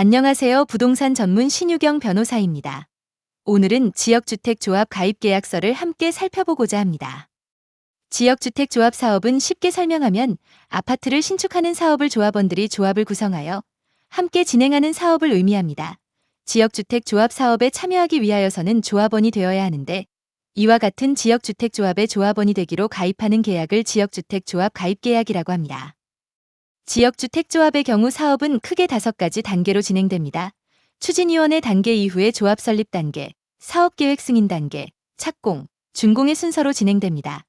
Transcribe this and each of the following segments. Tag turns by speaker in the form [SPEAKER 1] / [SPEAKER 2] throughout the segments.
[SPEAKER 1] 안녕하세요. 부동산 전문 신유경 변호사입니다. 오늘은 지역주택조합 가입계약서를 함께 살펴보고자 합니다. 지역주택조합 사업은 쉽게 설명하면 아파트를 신축하는 사업을 조합원들이 조합을 구성하여 함께 진행하는 사업을 의미합니다. 지역주택조합 사업에 참여하기 위하여서는 조합원이 되어야 하는데 이와 같은 지역주택조합의 조합원이 되기로 가입하는 계약을 지역주택조합 가입계약이라고 합니다. 지역주택조합의 경우 사업은 크게 5가지 단계로 진행됩니다. 추진위원회 단계 이후에 조합 설립 단계, 사업계획 승인 단계, 착공, 준공의 순서로 진행됩니다.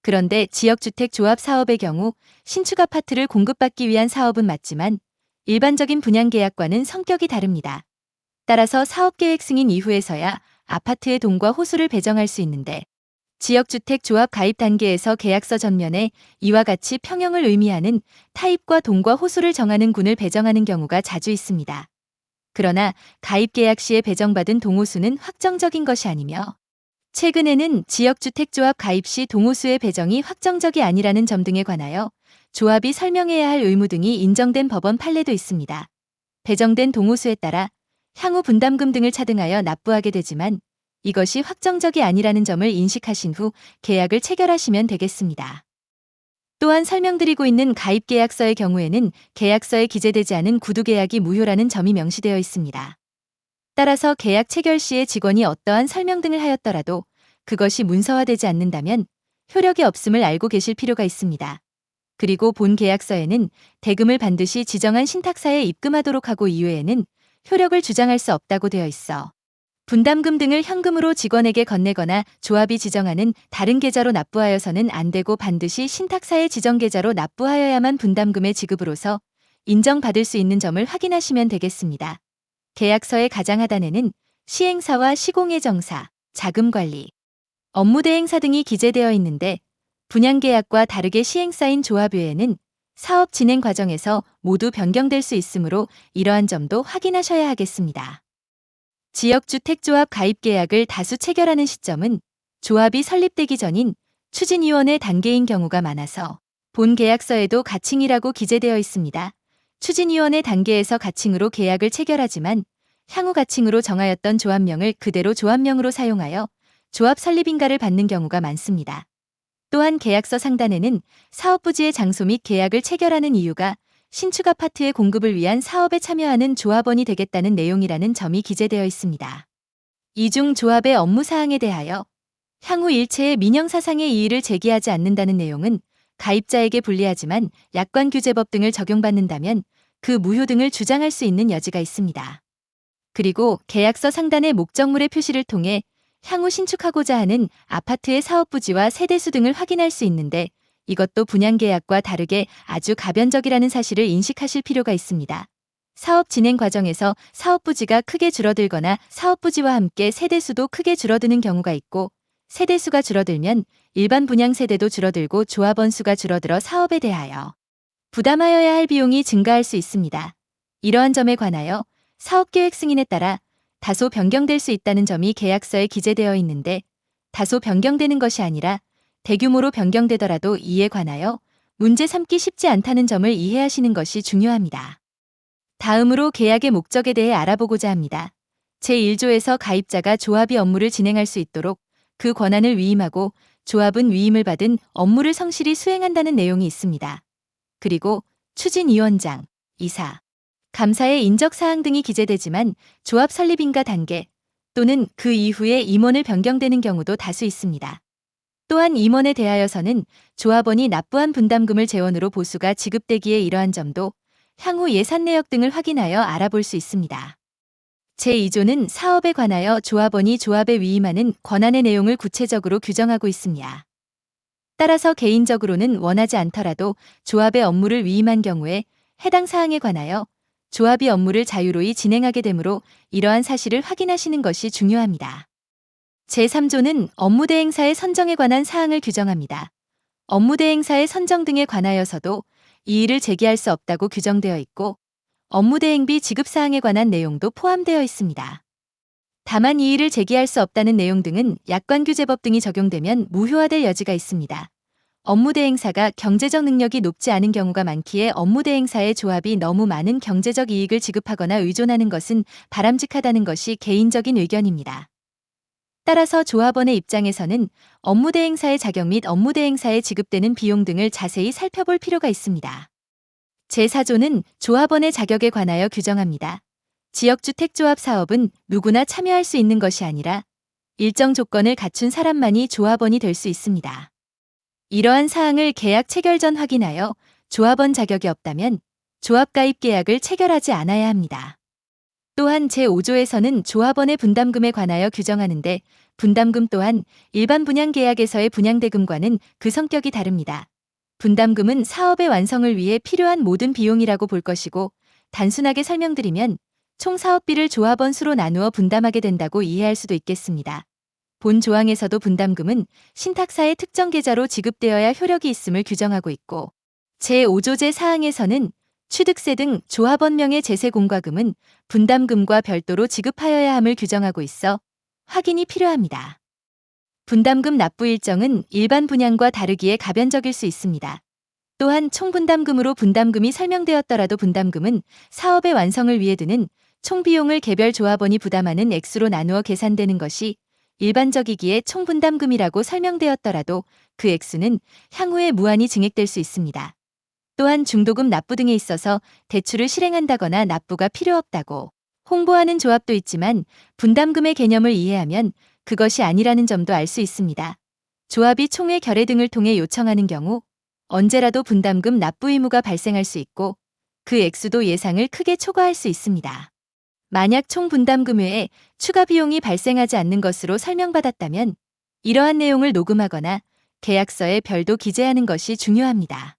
[SPEAKER 1] 그런데 지역주택조합 사업의 경우 신축 아파트를 공급받기 위한 사업은 맞지만 일반적인 분양계약과는 성격이 다릅니다. 따라서 사업계획 승인 이후에서야 아파트의 동과 호수를 배정할 수 있는데 지역주택조합 가입 단계에서 계약서 전면에 이와 같이 평형을 의미하는 타입과 동과 호수를 정하는 군을 배정하는 경우가 자주 있습니다. 그러나 가입 계약 시에 배정받은 동호수는 확정적인 것이 아니며 최근에는 지역주택조합 가입 시 동호수의 배정이 확정적이 아니라는 점 등에 관하여 조합이 설명해야 할 의무 등이 인정된 법원 판례도 있습니다. 배정된 동호수에 따라 향후 분담금 등을 차등하여 납부하게 되지만 이것이 확정적이 아니라는 점을 인식하신 후 계약을 체결하시면 되겠습니다. 또한 설명드리고 있는 가입계약서의 경우에는 계약서에 기재되지 않은 구두계약이 무효라는 점이 명시되어 있습니다. 따라서 계약 체결 시에 직원이 어떠한 설명 등을 하였더라도 그것이 문서화되지 않는다면 효력이 없음을 알고 계실 필요가 있습니다. 그리고 본 계약서에는 대금을 반드시 지정한 신탁사에 입금하도록 하고 이외에는 효력을 주장할 수 없다고 되어 있어 분담금 등을 현금으로 직원에게 건네거나 조합이 지정하는 다른 계좌로 납부하여서는 안 되고 반드시 신탁사의 지정 계좌로 납부하여야만 분담금의 지급으로서 인정받을 수 있는 점을 확인하시면 되겠습니다. 계약서의 가장 하단에는 시행사와 시공예정사, 자금관리, 업무대행사 등이 기재되어 있는데 분양계약과 다르게 시행사인 조합 외에는 사업 진행 과정에서 모두 변경될 수 있으므로 이러한 점도 확인하셔야 하겠습니다. 지역주택조합 가입계약을 다수 체결하는 시점은 조합이 설립되기 전인 추진위원회 단계인 경우가 많아서 본 계약서에도 가칭이라고 기재되어 있습니다. 추진위원회 단계에서 가칭으로 계약을 체결하지만 향후 가칭으로 정하였던 조합명을 그대로 조합명으로 사용하여 조합 설립인가를 받는 경우가 많습니다. 또한 계약서 상단에는 사업부지의 장소 및 계약을 체결하는 이유가 신축 아파트의 공급을 위한 사업에 참여하는 조합원이 되겠다는 내용이라는 점이 기재되어 있습니다. 이중 조합의 업무 사항에 대하여 향후 일체의 민형사상의 이의를 제기하지 않는다는 내용은 가입자에게 불리하지만 약관규제법 등을 적용받는다면 그 무효 등을 주장할 수 있는 여지가 있습니다. 그리고 계약서 상단의 목적물의 표시를 통해 향후 신축하고자 하는 아파트의 사업부지와 세대수 등을 확인할 수 있는데 이것도 분양계약과 다르게 아주 가변적이라는 사실을 인식하실 필요가 있습니다. 사업 진행 과정에서 사업부지가 크게 줄어들거나 사업부지와 함께 세대수도 크게 줄어드는 경우가 있고 세대수가 줄어들면 일반 분양세대도 줄어들고 조합원 수가 줄어들어 사업에 대하여 부담하여야 할 비용이 증가할 수 있습니다. 이러한 점에 관하여 사업계획 승인에 따라 다소 변경될 수 있다는 점이 계약서에 기재되어 있는데 다소 변경되는 것이 아니라 대규모로 변경되더라도 이에 관하여 문제 삼기 쉽지 않다는 점을 이해하시는 것이 중요합니다. 다음으로 계약의 목적에 대해 알아보고자 합니다. 제1조에서 가입자가 조합이 업무를 진행할 수 있도록 그 권한을 위임하고 조합은 위임을 받은 업무를 성실히 수행한다는 내용이 있습니다. 그리고 추진위원장, 이사, 감사의 인적사항 등이 기재되지만 조합 설립인가 단계 또는 그 이후에 임원을 변경되는 경우도 다수 있습니다. 또한 임원에 대하여서는 조합원이 납부한 분담금을 재원으로 보수가 지급되기에 이러한 점도 향후 예산 내역 등을 확인하여 알아볼 수 있습니다. 제2조는 사업에 관하여 조합원이 조합에 위임하는 권한의 내용을 구체적으로 규정하고 있습니다. 따라서 개인적으로는 원하지 않더라도 조합의 업무를 위임한 경우에 해당 사항에 관하여 조합이 업무를 자유로이 진행하게 되므로 이러한 사실을 확인하시는 것이 중요합니다. 제3조는 업무대행사의 선정에 관한 사항을 규정합니다. 업무대행사의 선정 등에 관하여서도 이의를 제기할 수 없다고 규정되어 있고 업무대행비 지급사항에 관한 내용도 포함되어 있습니다. 다만 이의를 제기할 수 없다는 내용 등은 약관규제법 등이 적용되면 무효화될 여지가 있습니다. 업무 대행사가 경제적 능력이 높지 않은 경우가 많기에 업무 대행사의 조합이 너무 많은 경제적 이익을 지급하거나 의존하는 것은 바람직하다는 것이 개인적인 의견입니다. 따라서 조합원의 입장에서는 업무 대행사의 자격 및 업무 대행사에 지급되는 비용 등을 자세히 살펴볼 필요가 있습니다. 제4조는 조합원의 자격에 관하여 규정합니다. 지역주택조합 사업은 누구나 참여할 수 있는 것이 아니라 일정 조건을 갖춘 사람만이 조합원이 될 수 있습니다. 이러한 사항을 계약 체결 전 확인하여 조합원 자격이 없다면 조합가입 계약을 체결하지 않아야 합니다. 또한 제5조에서는 조합원의 분담금에 관하여 규정하는데 분담금 또한 일반 분양계약에서의 분양대금과는 그 성격이 다릅니다. 분담금은 사업의 완성을 위해 필요한 모든 비용이라고 볼 것이고 단순하게 설명드리면 총 사업비를 조합원 수로 나누어 분담하게 된다고 이해할 수도 있겠습니다. 본 조항에서도 분담금은 신탁사의 특정 계좌로 지급되어야 효력이 있음을 규정하고 있고 제5조 제4항에서는 취득세 등 조합원명의 제세 공과금은 분담금과 별도로 지급하여야 함을 규정하고 있어 확인이 필요합니다. 분담금 납부 일정은 일반 분양과 다르기에 가변적일 수 있습니다. 또한 총분담금으로 분담금이 설명되었더라도 분담금은 사업의 완성을 위해 드는 총비용을 개별 조합원이 부담하는 액수로 나누어 계산되는 것이 일반적이기에 총분담금이라고 설명되었더라도 그 액수는 향후에 무한히 증액될 수 있습니다. 또한 중도금 납부 등에 있어서 대출을 실행한다거나 납부가 필요 없다고 홍보하는 조합도 있지만 분담금의 개념을 이해하면 그것이 아니라는 점도 알 수 있습니다. 조합이 총회 결의 등을 통해 요청하는 경우 언제라도 분담금 납부 의무가 발생할 수 있고 그 액수도 예상을 크게 초과할 수 있습니다. 만약 총 분담금 외에 추가 비용이 발생하지 않는 것으로 설명받았다면 이러한 내용을 녹음하거나 계약서에 별도 기재하는 것이 중요합니다.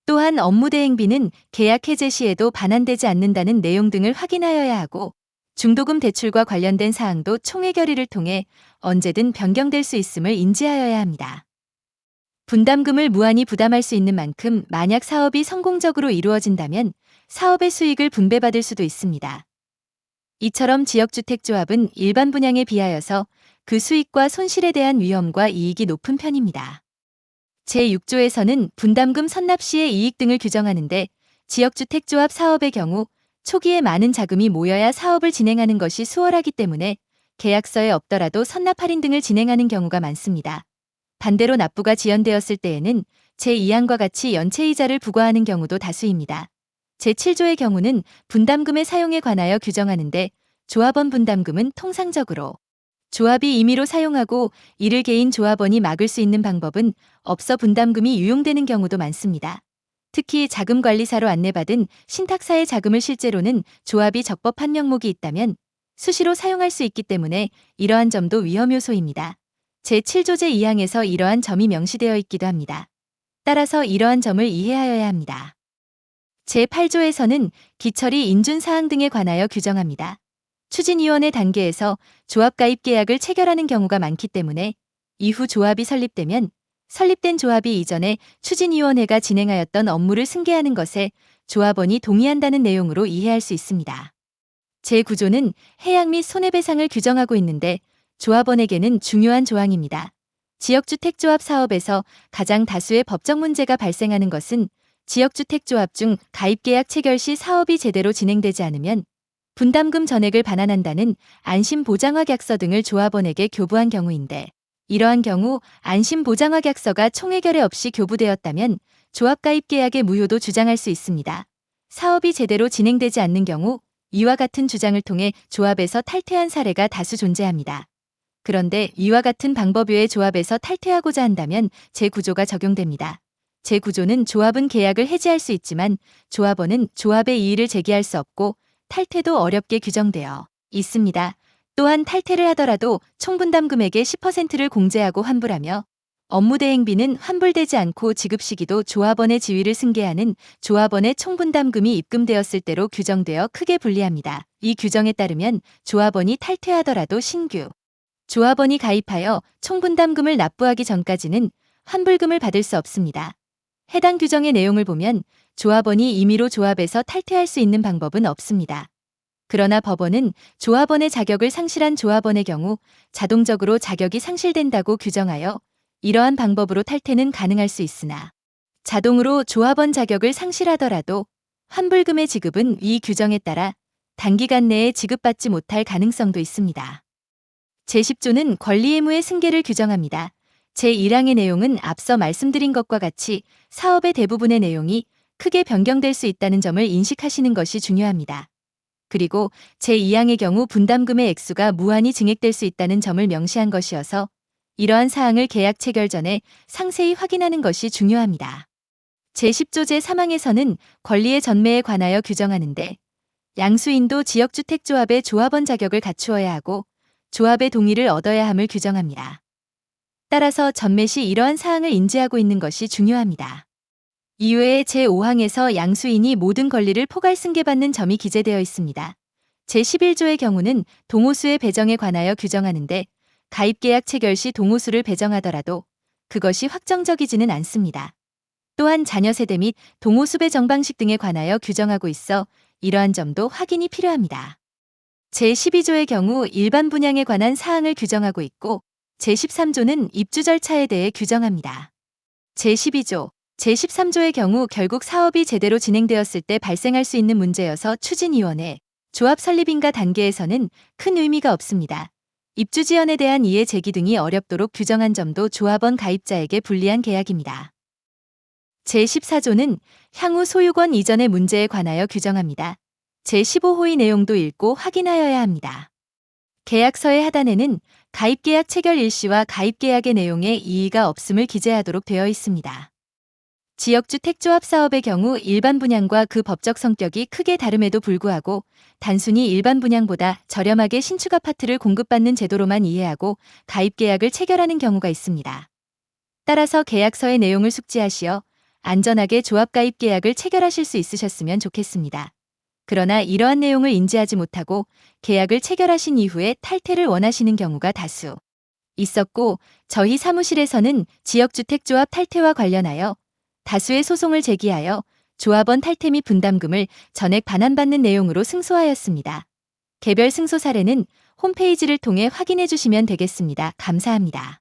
[SPEAKER 1] 또한 업무 대행비는 계약 해제 시에도 반환되지 않는다는 내용 등을 확인하여야 하고 중도금 대출과 관련된 사항도 총회 결의를 통해 언제든 변경될 수 있음을 인지하여야 합니다. 분담금을 무한히 부담할 수 있는 만큼 만약 사업이 성공적으로 이루어진다면 사업의 수익을 분배받을 수도 있습니다. 이처럼 지역주택조합은 일반 분양에 비하여서 그 수익과 손실에 대한 위험과 이익이 높은 편입니다. 제6조에서는 분담금 선납 시의 이익 등을 규정하는데 지역주택조합 사업의 경우 초기에 많은 자금이 모여야 사업을 진행하는 것이 수월하기 때문에 계약서에 없더라도 선납 할인 등을 진행하는 경우가 많습니다. 반대로 납부가 지연되었을 때에는 제2항과 같이 연체이자를 부과하는 경우도 다수입니다. 제7조의 경우는 분담금의 사용에 관하여 규정하는데 조합원 분담금은 통상적으로 조합이 임의로 사용하고 이를 개인 조합원이 막을 수 있는 방법은 없어 분담금이 유용되는 경우도 많습니다. 특히 자금관리사로 안내받은 신탁사의 자금을 실제로는 조합이 적법한 명목이 있다면 수시로 사용할 수 있기 때문에 이러한 점도 위험 요소입니다. 제7조 제2항에서 이러한 점이 명시되어 있기도 합니다. 따라서 이러한 점을 이해하여야 합니다. 제8조에서는 기철이 인준사항 등에 관하여 규정합니다. 추진위원회 단계에서 조합가입 계약을 체결하는 경우가 많기 때문에 이후 조합이 설립되면 설립된 조합이 이전에 추진위원회가 진행하였던 업무를 승계하는 것에 조합원이 동의한다는 내용으로 이해할 수 있습니다. 제9조는 해약 및 손해배상을 규정하고 있는데 조합원에게는 중요한 조항입니다. 지역주택조합 사업에서 가장 다수의 법적 문제가 발생하는 것은 지역주택조합 중 가입계약 체결 시 사업이 제대로 진행되지 않으면 분담금 전액을 반환한다는 안심보장확약서 등을 조합원에게 교부한 경우인데 이러한 경우 안심보장확약서가 총회결의 없이 교부되었다면 조합가입계약의 무효도 주장할 수 있습니다. 사업이 제대로 진행되지 않는 경우 이와 같은 주장을 통해 조합에서 탈퇴한 사례가 다수 존재합니다. 그런데 이와 같은 방법 외에 조합에서 탈퇴하고자 한다면 제9조가 적용됩니다. 제9조는 조합은 계약을 해지할 수 있지만 조합원은 조합의 이의를 제기할 수 없고 탈퇴도 어렵게 규정되어 있습니다. 또한 탈퇴를 하더라도 총분담금액의 10%를 공제하고 환불하며 업무 대행비는 환불되지 않고 지급 시기도 조합원의 지위를 승계하는 조합원의 총분담금이 입금되었을 때로 규정되어 크게 불리합니다. 이 규정에 따르면 조합원이 탈퇴하더라도 신규 조합원이 가입하여 총분담금을 납부하기 전까지는 환불금을 받을 수 없습니다. 해당 규정의 내용을 보면 조합원이 임의로 조합에서 탈퇴할 수 있는 방법은 없습니다. 그러나 법원은 조합원의 자격을 상실한 조합원의 경우 자동적으로 자격이 상실된다고 규정하여 이러한 방법으로 탈퇴는 가능할 수 있으나 자동으로 조합원 자격을 상실하더라도 환불금의 지급은 이 규정에 따라 단기간 내에 지급받지 못할 가능성도 있습니다. 제10조는 권리의무의 승계를 규정합니다. 제1항의 내용은 앞서 말씀드린 것과 같이 사업의 대부분의 내용이 크게 변경될 수 있다는 점을 인식하시는 것이 중요합니다. 그리고 제2항의 경우 분담금의 액수가 무한히 증액될 수 있다는 점을 명시한 것이어서 이러한 사항을 계약 체결 전에 상세히 확인하는 것이 중요합니다. 제10조 제3항에서는 권리의 전매에 관하여 규정하는데 양수인도 지역주택조합의 조합원 자격을 갖추어야 하고 조합의 동의를 얻어야 함을 규정합니다. 따라서 전매 시 이러한 사항을 인지하고 있는 것이 중요합니다. 이외에 제5항에서 양수인이 모든 권리를 포괄 승계받는 점이 기재되어 있습니다. 제11조의 경우는 동호수의 배정에 관하여 규정하는데 가입계약 체결 시 동호수를 배정하더라도 그것이 확정적이지는 않습니다. 또한 자녀 세대 및 동호수 배정 방식 등에 관하여 규정하고 있어 이러한 점도 확인이 필요합니다. 제12조의 경우 일반 분양에 관한 사항을 규정하고 있고 제13조는 입주 절차에 대해 규정합니다. 제12조, 제13조의 경우 결국 사업이 제대로 진행되었을 때 발생할 수 있는 문제여서 추진위원회, 조합 설립인가 단계에서는 큰 의미가 없습니다. 입주 지연에 대한 이해 제기 등이 어렵도록 규정한 점도 조합원 가입자에게 불리한 계약입니다. 제14조는 향후 소유권 이전의 문제에 관하여 규정합니다. 제15호의 내용도 읽고 확인하여야 합니다. 계약서의 하단에는 가입계약 체결 일시와 가입계약의 내용에 이의가 없음을 기재하도록 되어 있습니다. 지역주택조합 사업의 경우 일반 분양과 그 법적 성격이 크게 다름에도 불구하고 단순히 일반 분양보다 저렴하게 신축 아파트를 공급받는 제도로만 이해하고 가입계약을 체결하는 경우가 있습니다. 따라서 계약서의 내용을 숙지하시어 안전하게 조합 가입 계약을 체결하실 수 있으셨으면 좋겠습니다. 그러나 이러한 내용을 인지하지 못하고 계약을 체결하신 이후에 탈퇴를 원하시는 경우가 다수 있었고 저희 사무실에서는 지역주택조합 탈퇴와 관련하여 다수의 소송을 제기하여 조합원 탈퇴 및 분담금을 전액 반환받는 내용으로 승소하였습니다. 개별 승소 사례는 홈페이지를 통해 확인해 주시면 되겠습니다. 감사합니다.